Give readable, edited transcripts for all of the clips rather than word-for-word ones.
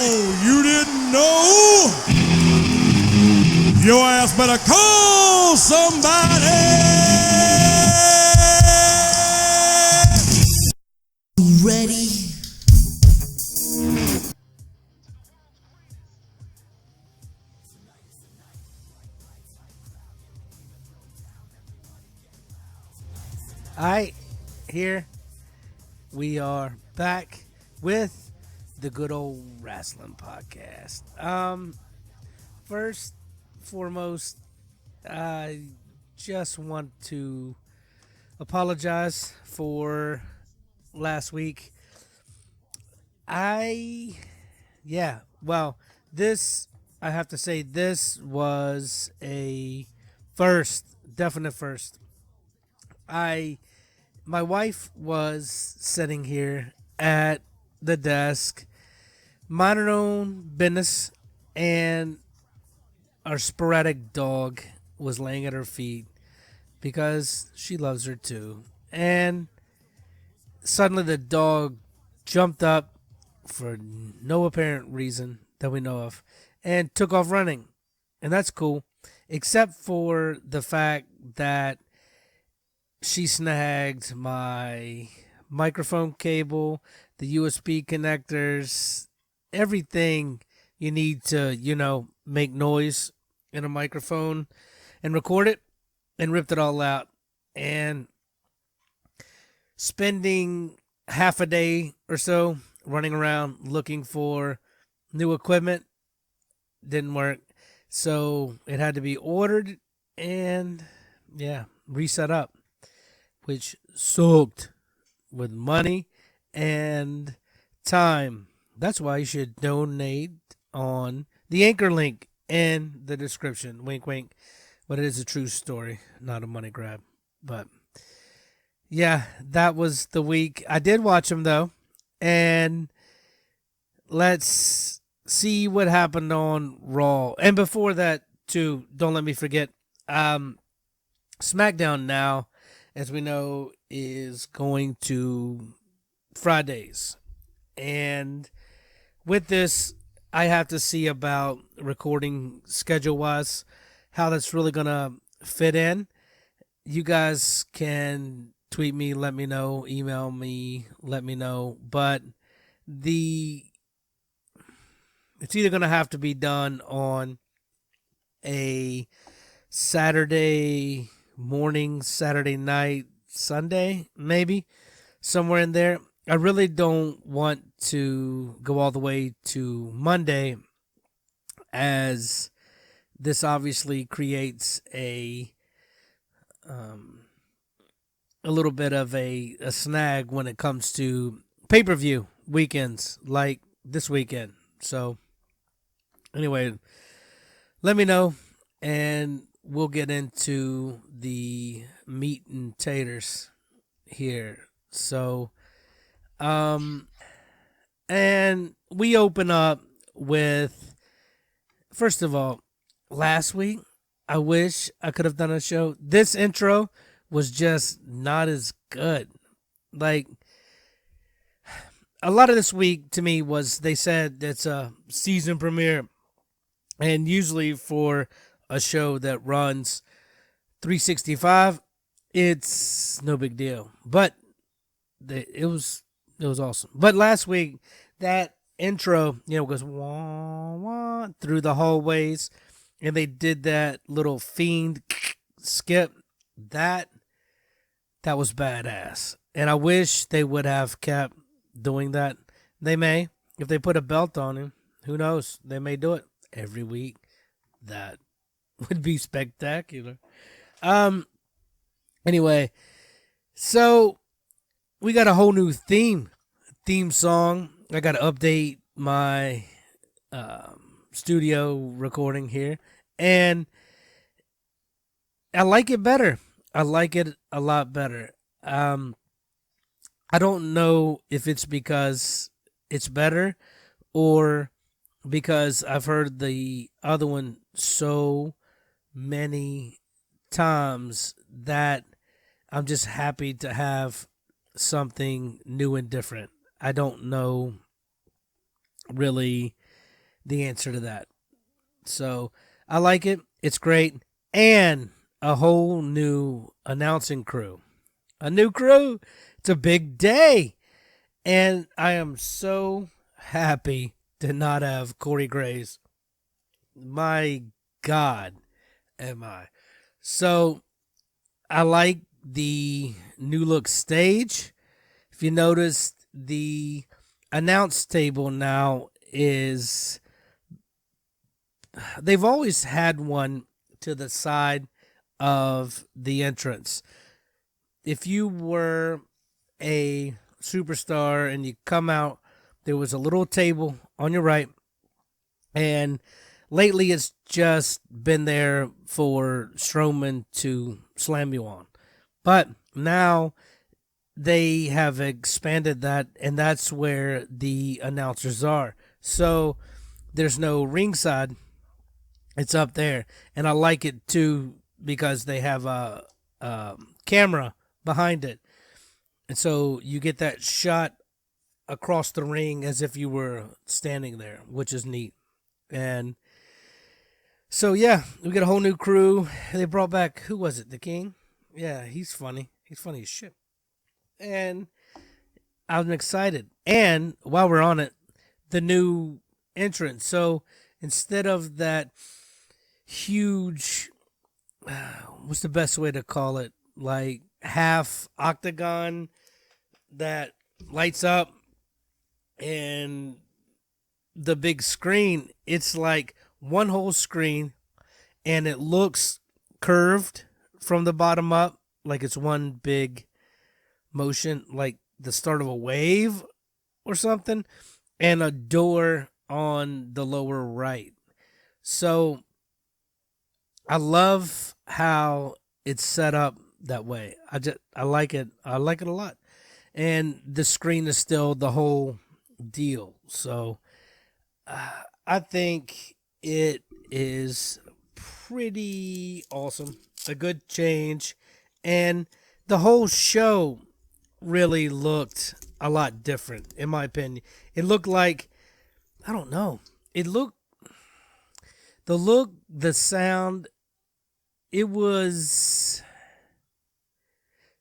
Oh, you didn't know? Your ass better call somebody. Ready? Alright, here we are back with the good old wrestling podcast. First, foremost, I just want to apologize for last week. This, I have to say, this was a first, definite first. My wife was sitting here at the desk, minding her own business, and our sporadic dog was laying at her feet because she loves her too. And suddenly the dog jumped up for no apparent reason that we know of and took off running. And that's cool, except for the fact that she snagged my microphone cable, the USB connectors, everything you need to, make noise in a microphone and record it, and ripped it all out. And spending half a day or so running around looking for new equipment didn't work. So it had to be ordered and, reset up, which sucked with money and time. That's why you should donate on the anchor link in the description. Wink, wink. But it is a true story, not a money grab. But yeah, that was the week. I did watch them though. And let's see what happened on Raw. And before that, too, don't let me forget, SmackDown now, as we know, is going to Fridays. And with this, I have to see about recording schedule-wise, how that's really going to fit in. You guys can tweet me, let me know, email me, let me know. But it's either going to have to be done on a Saturday morning, Saturday night, Sunday, maybe, somewhere in there. I really don't want to go all the way to Monday, as this obviously creates a little bit of a snag when it comes to pay-per-view weekends like this weekend. So anyway, let me know and we'll get into the meat and taters here. So and we open up with, first of all, last week, I wish I could have done a show. This intro was just not as good. Like, a lot of this week to me was, they said it's a season premiere. And usually for a show that runs 365, it's no big deal. But it was awesome. But last week, that intro, goes wah, wah, through the hallways, and they did that little fiend skip. That was badass. And I wish they would have kept doing that. They may, if they put a belt on him, who knows? They may do it every week. That would be spectacular. Anyway, so we got a whole new theme song. I got to update my studio recording here, and I like it better. I like it a lot better. I don't know if it's because it's better or because I've heard the other one so many times that I'm just happy to have something new and different. I don't know really the answer to that. So I like it. It's great. And a whole new announcing crew. A new crew. It's a big day. And I am so happy to not have Corey Graves. My God, am I. So I like the new look stage. If you notice, the announce table now is, they've always had one to the side of the entrance. If you were a superstar and you come out, there was a little table on your right, and lately it's just been there for Strowman to slam you on. But now they have expanded that, and that's where the announcers are. So there's no ringside, it's up there. And I like it too because they have a camera behind it. And so you get that shot across the ring as if you were standing there, which is neat. And so, yeah, we got a whole new crew. They brought back, who was it? The King? Yeah, he's funny. He's funny as shit. And I'm excited. And while we're on it, the new entrance. So instead of that huge, what's the best way to call it? Like half octagon that lights up and the big screen, it's like one whole screen and it looks curved from the bottom up, like it's one big motion, like the start of a wave or something, and a door on the lower right. So I love how it's set up that way. I like it. I like it a lot. And the screen is still the whole deal. So I think it is pretty awesome. A good change. And the whole show really looked a lot different, in my opinion. It looked like, I don't know. It looked, the look, the sound, it was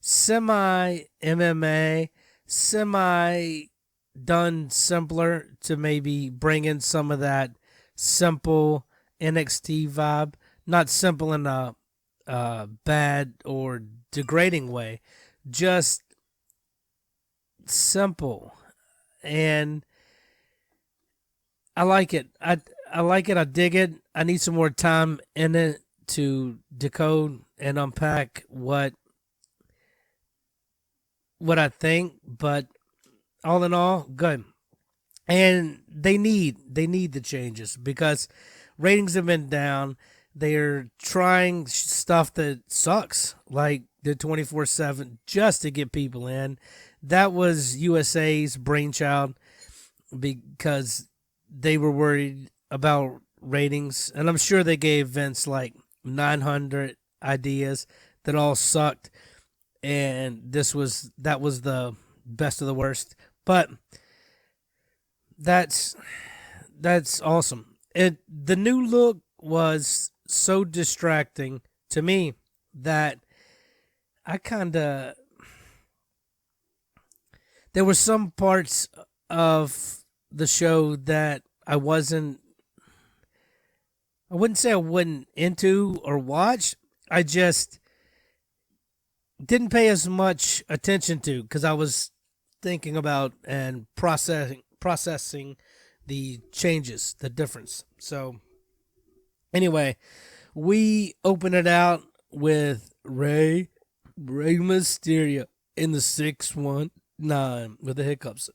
semi MMA, semi done simpler to maybe bring in some of that simple NXT vibe. Not simple in a bad or degrading way, just simple. And I like it. I like it. I dig it. I need some more time in it to decode and unpack what I think, but all in all, good. And they need the changes because ratings have been down. They're trying stuff that sucks, like the 24/7, just to get people in. That was USA's brainchild because they were worried about ratings, and I'm sure they gave Vince like 900 ideas that all sucked, and that was the best of the worst. But that's awesome. The new look was so distracting to me that I there were some parts of the show that I wouldn't say I wasn't into or watch. I just didn't pay as much attention to because I was thinking about and processing the changes, the difference. So anyway, we open it out with Rey Mysterio in the 619 with the hiccups.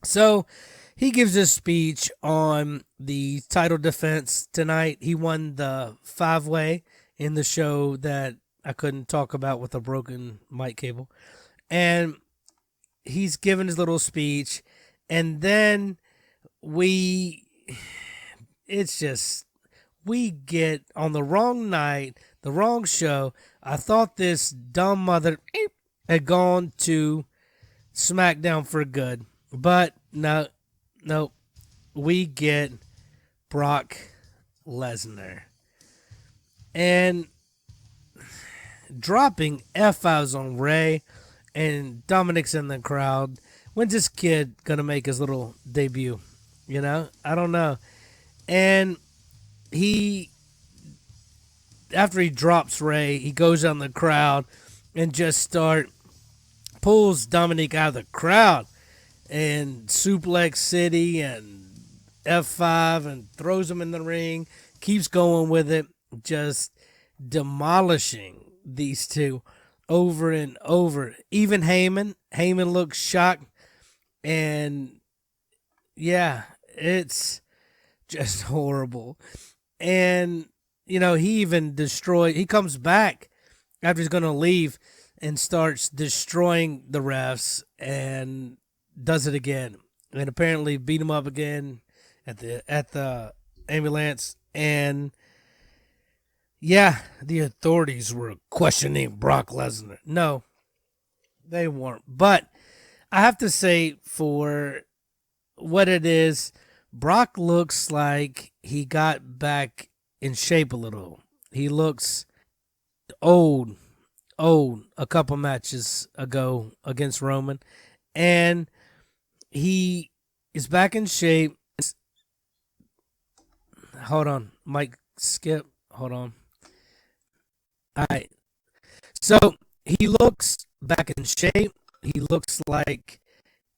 So he gives a speech on the title defense tonight. He won the 5-way in the show that I couldn't talk about with a broken mic cable. And he's given his little speech. And then we get on the wrong night, the wrong show. I thought this dumb mother had gone to SmackDown for good. But no. we get Brock Lesnar and dropping F-5s on Ray, and Dominic's in the crowd. When's this kid gonna make his little debut? You know, I don't know. And he, after he drops Ray, he goes on the crowd and just pulls Dominic out of the crowd and suplex City and F5 and throws him in the ring, keeps going with it, just demolishing these two over and over. Even Heyman looks shocked, and yeah, it's just horrible. And he even he comes back after he's going to leave and starts destroying the refs and does it again, and apparently beat him up again at the ambulance. And yeah, the authorities were questioning Brock Lesnar. No, they weren't. But I have to say, for what it is, Brock looks like he got back in shape a little. He looks old a couple matches ago against Roman, and he is back in shape. Hold on, Mike, skip. Hold on. All right. So he looks back in shape. He looks like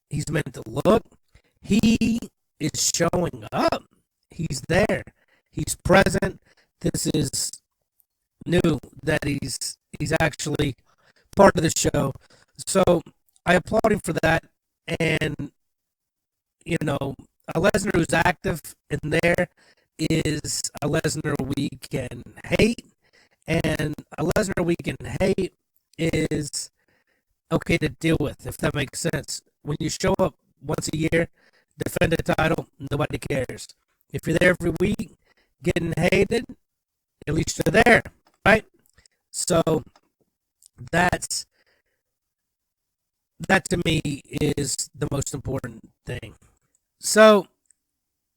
he's meant to look. He is showing up. He's there. He's present. This is new that he's actually part of the show. So I applaud him for that. And a Lesnar who's active in there is a Lesnar we can hate. And a Lesnar we can hate is okay to deal with, if that makes sense. When you show up once a year, defend a title, nobody cares. If you're there every week, getting hated, at least you're there, right? So that to me is the most important thing. So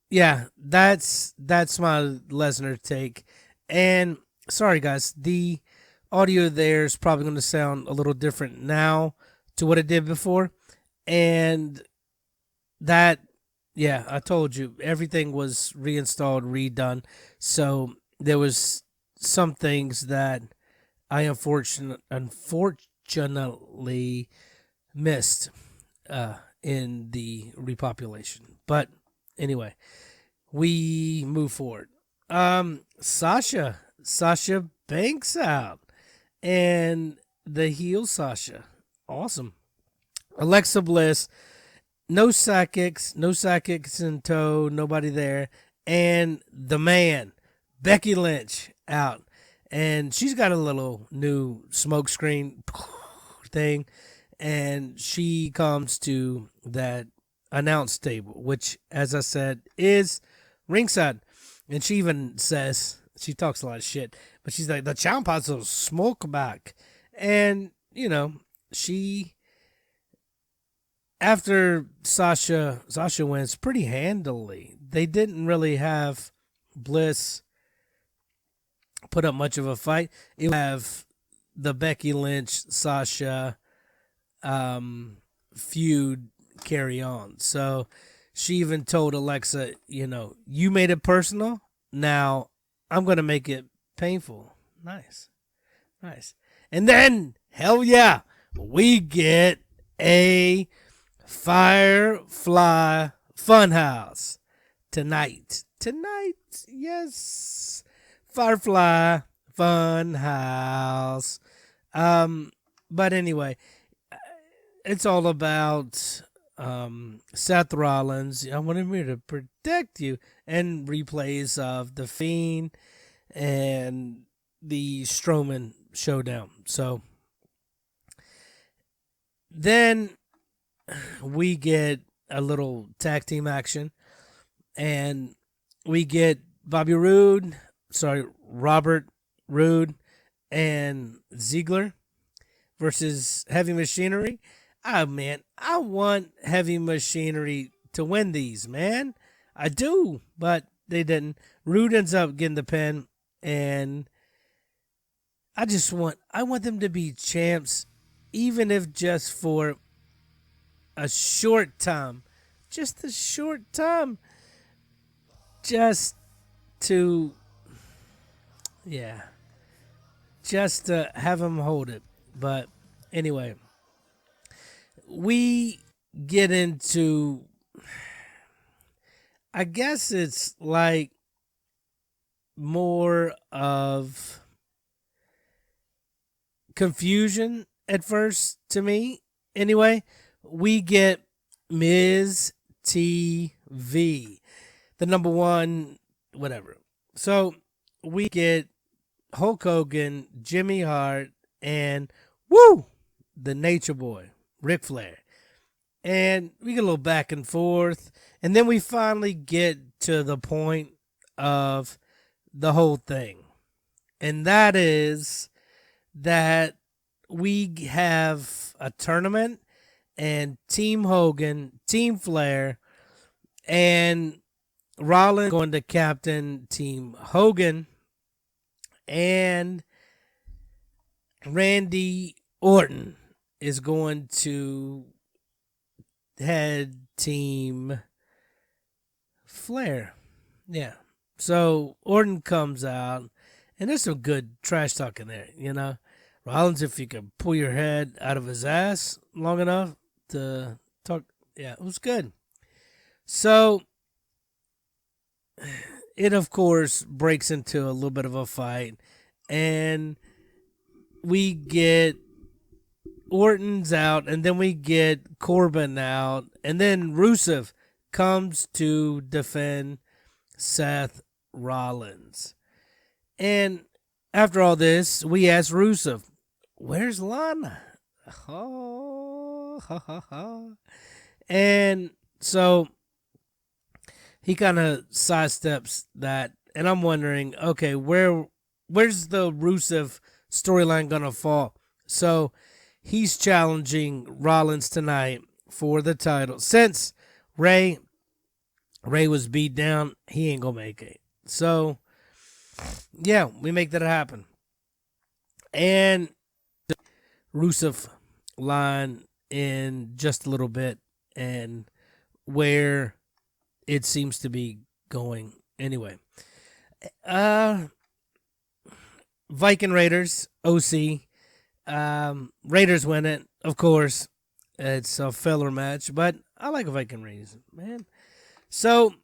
yeah, that's my Lesnar take. And sorry guys, the audio there is probably going to sound a little different now to what it did before. And that, yeah, I told you, everything was reinstalled, redone. So there was some things that I unfortunately missed in the repopulation. But anyway, we move forward. Sasha Banks out, and the heel Sasha, awesome. Alexa Bliss, no sidekicks in tow, nobody there, and the man, Becky Lynch, out, and she's got a little new smoke screen thing, and she comes to that announce table, which, as I said, is ringside. And she even says, she talks a lot of shit, but she's like, the champ has a smoke back. And, she, after Sasha wins pretty handily. They didn't really have Bliss put up much of a fight. It would have the Becky Lynch Sasha feud carry on. So she even told Alexa, you made it personal. Now I'm going to make it painful. Nice. And then, hell yeah, we get a Firefly Funhouse tonight. Yes. Firefly Funhouse. But anyway, it's all about Seth Rollins. I want him here to protect you, and replays of The Fiend and the Strowman showdown. So then we get a little tag team action, and we get Robert Roode and Ziggler versus Heavy Machinery. Oh man, I want Heavy Machinery to win these, man. I do, but they didn't. Rude ends up getting the pin, and I want them to be champs, even if just for a short time, just a short time, just to, yeah, just to have them hold it. But anyway, we get into, I guess it's like more of confusion at first to me. Anyway, we get Ms. TV, the number one, whatever. So we get Hulk Hogan, Jimmy Hart, and woo, the Nature Boy, Ric Flair. And we get a little back and forth. And then we finally get to the point of the whole thing. And that is that we have a tournament and Team Hogan, Team Flair, and Rollins going to captain Team Hogan, and Randy Orton is going to head Team Flair. Yeah. So Orton comes out, and there's some good trash talk in there, you know. Rollins, if you could pull your head out of his ass long enough to talk, yeah, it was good. So it, of course, breaks into a little bit of a fight, and we get Orton's out, and then we get Corbin out, and then Rusev comes to defend Seth Rollins. And after all this, we ask Rusev, where's Lana? Oh, ha, ha, ha. And so he kind of sidesteps that, and I'm wondering, okay, where's the Rusev storyline gonna fall? So he's challenging Rollins tonight for the title. Since Ray was beat down, he ain't gonna make it. So yeah, we make that happen. And Rusev line in just a little bit, and where it seems to be going anyway. Viking Raiders, OC. Raiders win it, of course. It's a filler match, but I like Viking Raiders, man. So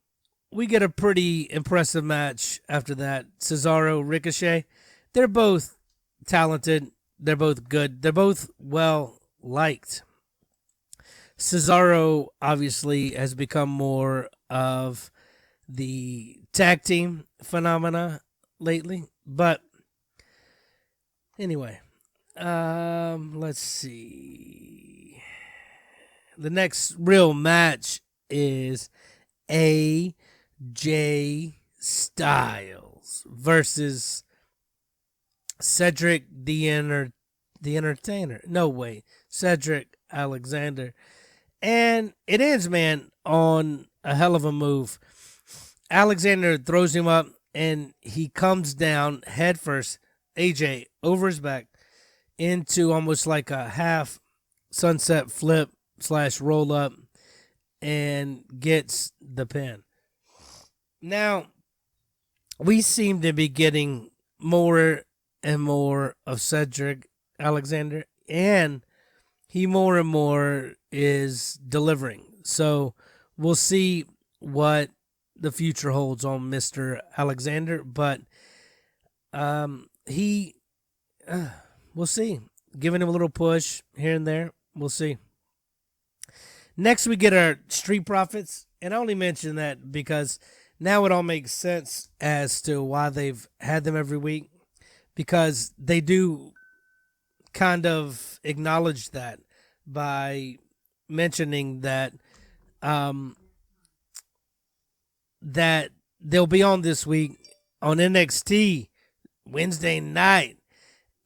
we get a pretty impressive match after that. Cesaro, Ricochet. They're both talented. They're both good. They're both well liked. Cesaro obviously has become more of the tag team phenomena lately. But anyway, let's see. The next real match is AJ Styles versus Cedric the Entertainer. No way. Cedric Alexander. And it ends, man, on a hell of a move. Alexander throws him up, and he comes down head first, AJ, over his back, into almost like a half sunset flip / roll up, and gets the pin. Now, we seem to be getting more and more of Cedric Alexander, and he more and more is delivering. So we'll see what the future holds on Mr. Alexander, but we'll see. Giving him a little push here and there. We'll see. Next, we get our Street Profits, and I only mention that because now it all makes sense as to why they've had them every week, because they do kind of acknowledge that by mentioning that that they'll be on this week on NXT Wednesday night,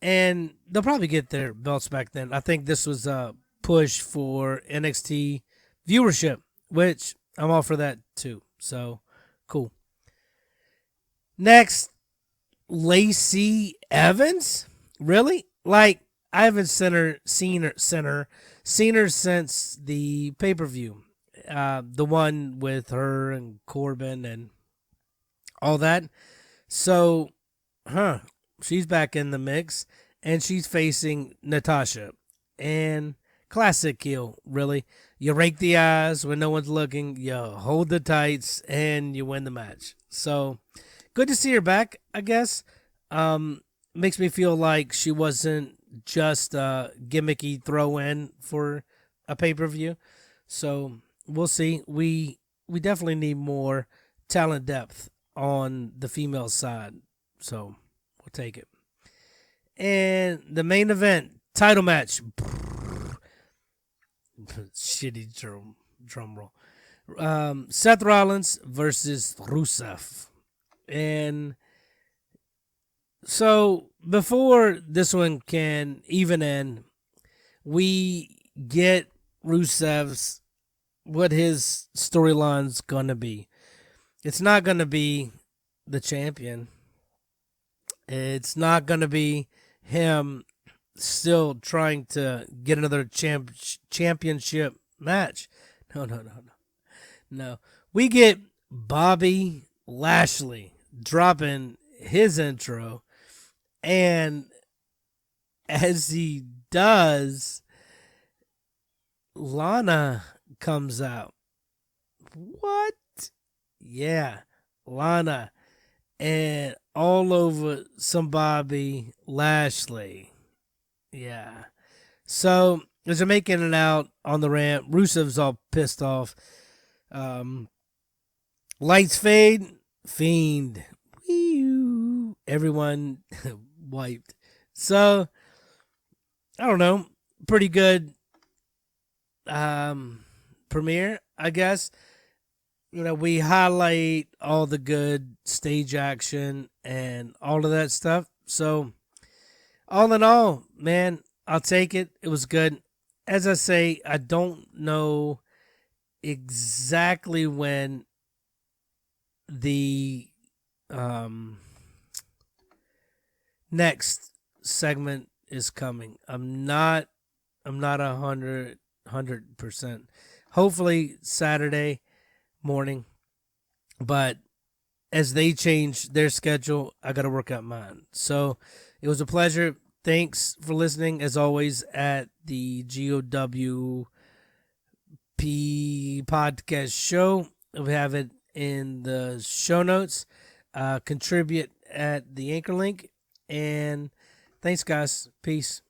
and they'll probably get their belts back then. I think this was a push for NXT viewership, which I'm all for that too. So cool. Next, Lacey Evans. Really? Like I haven't seen her since the pay-per-view. The one with her and Corbin and all that. So, she's back in the mix, and she's facing Natasha. And classic heel, really. You rake the eyes when no one's looking, you hold the tights, and you win the match. So, good to see her back, I guess. Makes me feel like she wasn't just a gimmicky throw-in for a pay-per-view. So, we'll see. We definitely need more talent depth on the female side. So we'll take it. And the main event, title match. Shitty drum roll. Seth Rollins versus Rusev. And so before this one can even end, we get Rusev's what his storyline's gonna be. It's not gonna be the champion. It's not gonna be him still trying to get another championship match. No. We get Bobby Lashley dropping his intro, and as he does, Lana comes out. What? Yeah, Lana. And all over some Bobby Lashley. Yeah. So, as they're making it out on the ramp, Rusev's all pissed off. Lights fade. Fiend. Wee-oo. Everyone wiped. So, I don't know. Pretty good premiere, I guess. We highlight all the good stage action and all of that stuff. So, all in all, man, I'll take it. It was good. As I say, I don't know exactly when the next segment is coming. I'm not 100%. Hopefully Saturday morning, but as they change their schedule, I got to work out mine. So it was a pleasure. Thanks for listening, as always, at the GOWP podcast show. We have it in the show notes. Contribute at the anchor link. And thanks, guys. Peace.